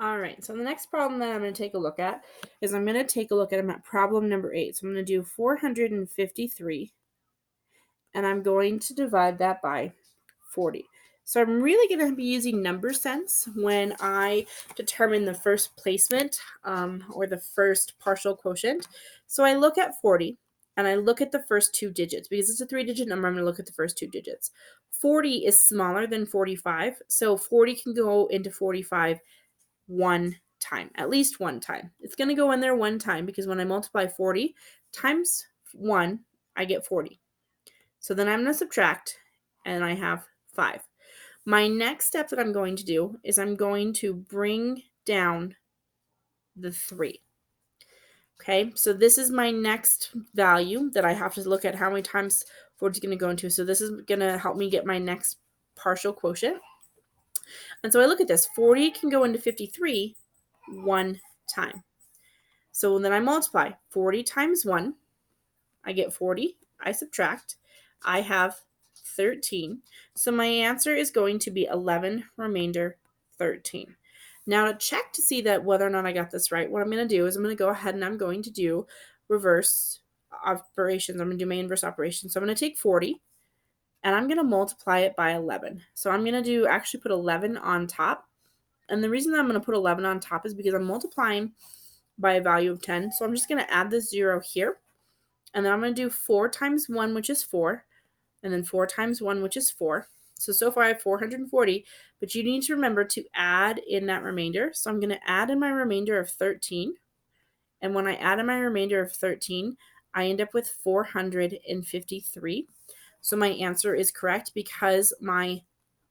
All right, so the next problem that I'm going to take a look at is I'm going to take a look at problem number 8. So I'm going to do 453, and I'm going to divide that by 40. So I'm really going to be using number sense when I determine the first placement or the first partial quotient. So I look at 40 and I look at the first two digits. Because it's a 3-digit number, I'm going to look at the first two digits. 40 is smaller than 45, so 40 can go into 45 one time, at least one time. It's going to go in there one time because when I multiply 40 times 1, I get 40. So then I'm going to subtract, and I have 5. My next step that I'm going to do is I'm going to bring down the 3. Okay, so this is my next value that I have to look at how many times 40 is going to go into. So this is going to help me get my next partial quotient. And so I look at this. 40 can go into 53 one time. So then I multiply 40 times 1. I get 40. I subtract. I have 13. So my answer is going to be 11 remainder 13. Now to check to see that whether or not I got this right, what I'm going to do is I'm going to go ahead and I'm going to do reverse operations. I'm going to do my inverse operation. So I'm going to take 40 and I'm going to multiply it by 11. So I'm going to actually put 11 on top. And the reason that I'm going to put 11 on top is because I'm multiplying by a value of 10. So I'm just going to add this 0 here. And then I'm going to do 4 times 1, which is 4. And then 4 times 1, which is 4. So far I have 440. But you need to remember to add in that remainder. So I'm going to add in my remainder of 13. And when I add in my remainder of 13, I end up with 453. So my answer is correct because my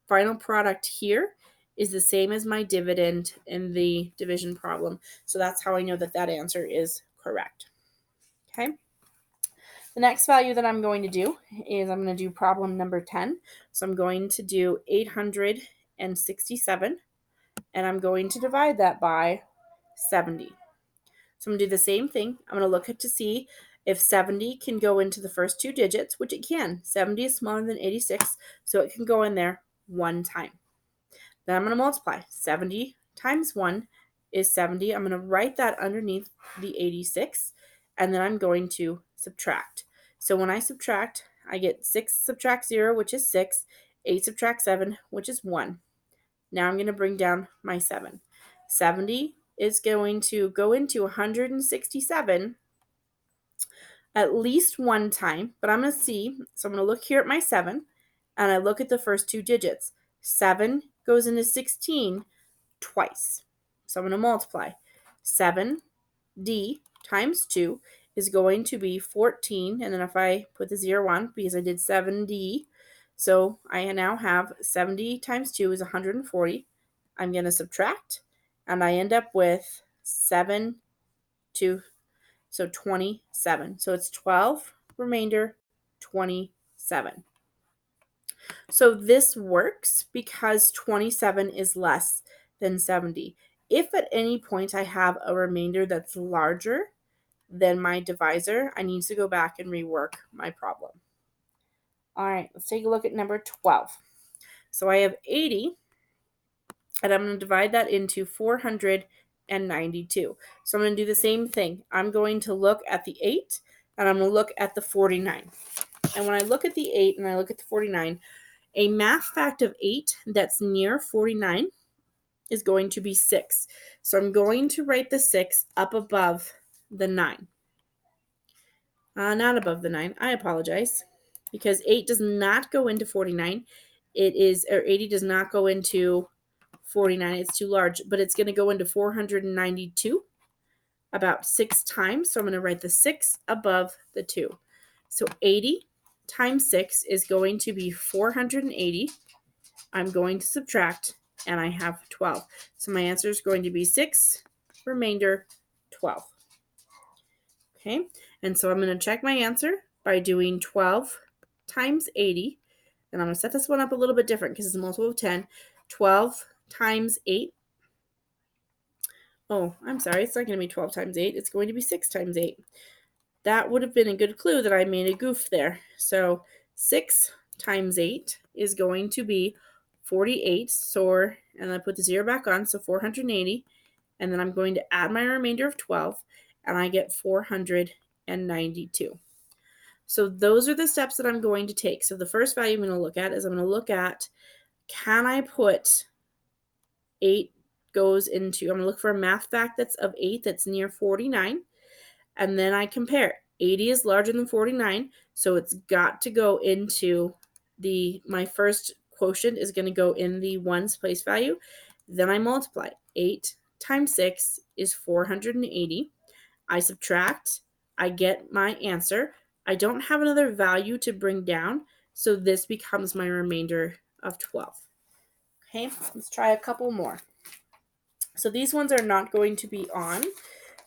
final product here is the same as my dividend in the division problem. So that's how I know that that answer is correct. Okay. The next value that I'm going to do is I'm going to do problem number 10. So I'm going to do 867, and I'm going to divide that by 70. So I'm going to do the same thing. I'm going to look at to see if 70 can go into the first two digits, which it can. 70 is smaller than 86, so it can go in there one time. Then I'm going to multiply. 70 times 1 is 70. I'm going to write that underneath the 86, and then I'm going to subtract. So when I subtract, I get 6 subtract 0, which is 6, 8 subtract 7, which is 1. Now I'm going to bring down my 7. 70 is going to go into 167 at least one time, but I'm going to see. So I'm going to look here at my 7, and I look at the first two digits. 7 goes into 16 twice. So I'm going to multiply. 7d times 2 is going to be 14, and then if I put the 0 on, because I did 7d, so I now have 70 times 2 is 140. I'm going to subtract, and I end up with 7 to, so 27. So it's 12 remainder 27. So this works because 27 is less than 70. If at any point I have a remainder that's larger than my divisor, I need to go back and rework my problem. All right, let's take a look at number 12. So I have 80, and I'm going to divide that into 492. So I'm going to do the same thing. I'm going to look at the 8, and I'm going to look at the 49. And when I look at the 8 and I look at the 49, a math fact of 8 that's near 49 is going to be 6. So I'm going to write the 6 up above the 9. Not above the 9. I apologize. Because 8 does not go into 49. 80 does not go into 49. It's too large. But it's going to go into 492 about 6 times. So I'm going to write the 6 above the 2. So 80 times 6 is going to be 480. I'm going to subtract, and I have 12. So my answer is going to be 6 remainder 12. Okay, and so I'm going to check my answer by doing 12 times 80. And I'm going to set this one up a little bit different because it's a multiple of 10. 12 times 8. Oh, I'm sorry. It's not going to be 12 times 8. It's going to be 6 times 8. That would have been a good clue that I made a goof there. So 6 times 8 is going to be 48. and I put the 0 back on, so 480, and then I'm going to add my remainder of 12, and I get 492. So those are the steps that I'm going to take. So the first value I'm going to look at is I'm going to look at, can I put 8 goes into, I'm going to look for a math fact that's of 8 that's near 49, and then I compare. 80 is larger than 49, so it's got to go into my first quotient is going to go in the ones place value. Then I multiply. 8 times 6 is 480. I subtract. I get my answer. I don't have another value to bring down, so this becomes my remainder of 12. Okay, let's try a couple more. So these ones are not going to be on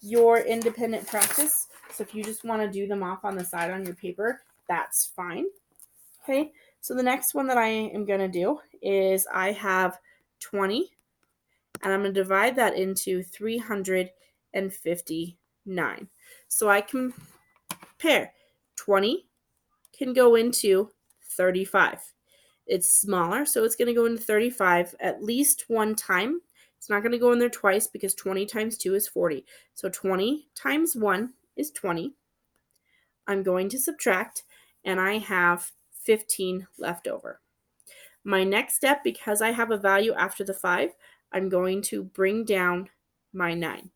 your independent practice. So if you just want to do them off on the side on your paper, that's fine. Okay, so the next one that I am going to do is I have 20, and I'm going to divide that into 359. So I compare. 20 can go into 35. It's smaller, so it's going to go into 35 at least one time. It's not going to go in there twice because 20 times 2 is 40. So 20 times 1 is 20. I'm going to subtract, and I have 15 left over. My next step, because I have a value after the 5, I'm going to bring down my 9.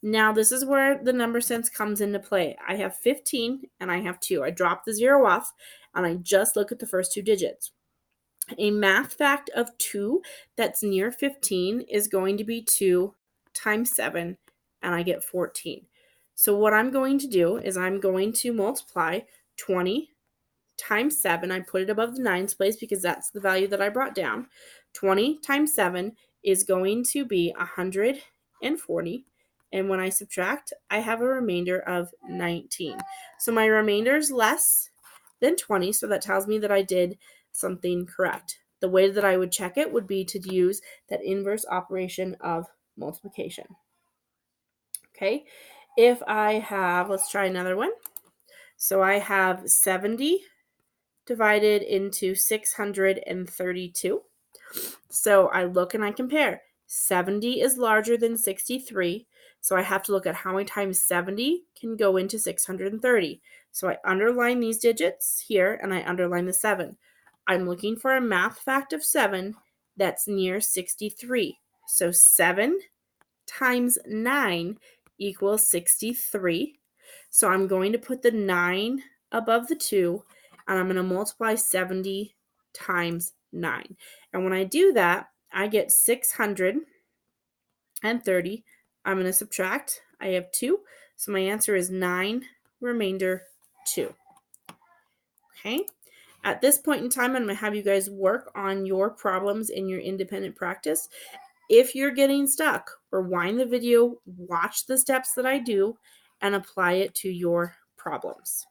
Now, this is where the number sense comes into play. I have 15 and I have 2. I drop the 0 off, and I just look at the first 2 digits. A math fact of 2 that's near 15 is going to be 2 times 7, and I get 14. So what I'm going to do is I'm going to multiply 20 times 7. I put it above the 9's place because that's the value that I brought down. 20 times 7 is going to be 140. And when I subtract, I have a remainder of 19. So my remainder is less than 20, so that tells me that I did something correct. The way that I would check it would be to use that inverse operation of multiplication. Okay, if I have, let's try another one. So I have 70 divided into 632. So I look and I compare. 70 is larger than 63, so I have to look at how many times 70 can go into 630. So I underline these digits here, and I underline the 7. I'm looking for a math fact of 7 that's near 63. So 7 times 9 equals 63. So I'm going to put the 9 above the 2, and I'm going to multiply 70 times 9. And when I do that, I get 630. I'm going to subtract. I have 2, so my answer is 9, remainder 2. Okay? At this point in time, I'm going to have you guys work on your problems in your independent practice. If you're getting stuck, rewind the video, watch the steps that I do, and apply it to your problems.